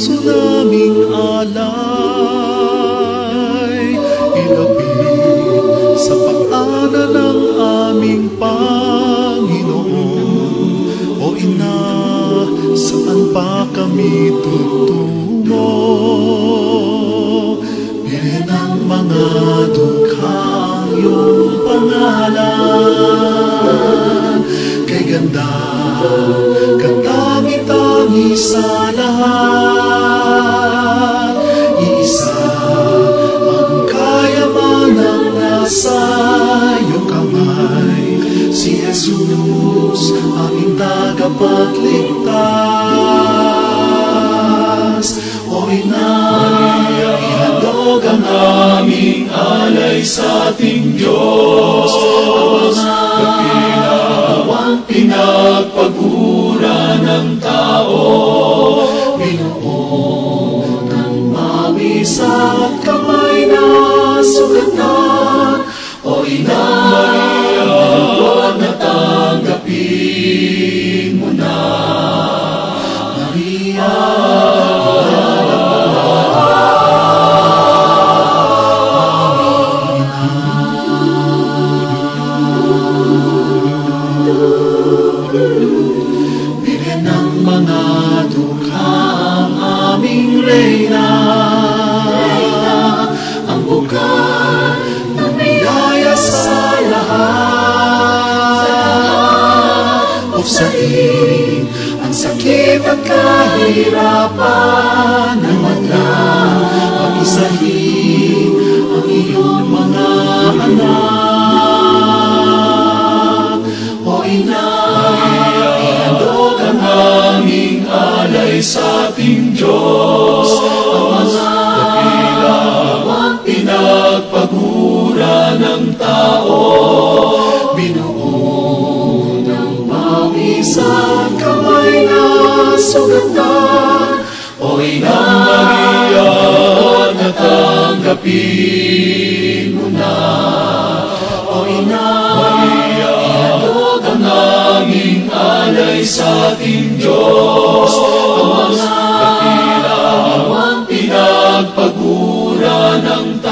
puso naming alay, ilapit sa pag-ana ng aming Panginoon. O Ina, saan pa kami tutungo? Birin ang mga dukha ang iyong pangalan, kay ganda, katangi-tangi sa lahat. Iisa ang kayamanang nasa iyong kamay, si Jesus, aming tagapagligtas. O Ina, ihandog ang aming alay sa ating Diyos, ang mga kapilawang pinagpagura ng tao. Binuo ng mawis at kamay na sugatan. O Ina Maria, huwag na tanggapin mo na. Maria, bilhin ng mga dukha ang aming Reyna, ang bukal ng biyaya sa lahat. Buksain ang sakit at kahirapan ng madlang, pag-isahin ang iyong mga anak. O Ina, ihandog ang aming alay sa ating Diyos, ang mga kapilawang pinagpagura ng tao. Binuo ng pawis at kamay na sugatan. O Ina Maria, natanggapin mo na. O Ina Maria, ihandog ang aming alay sa ating Diyos, ang mga kapilawang pinagpagura ng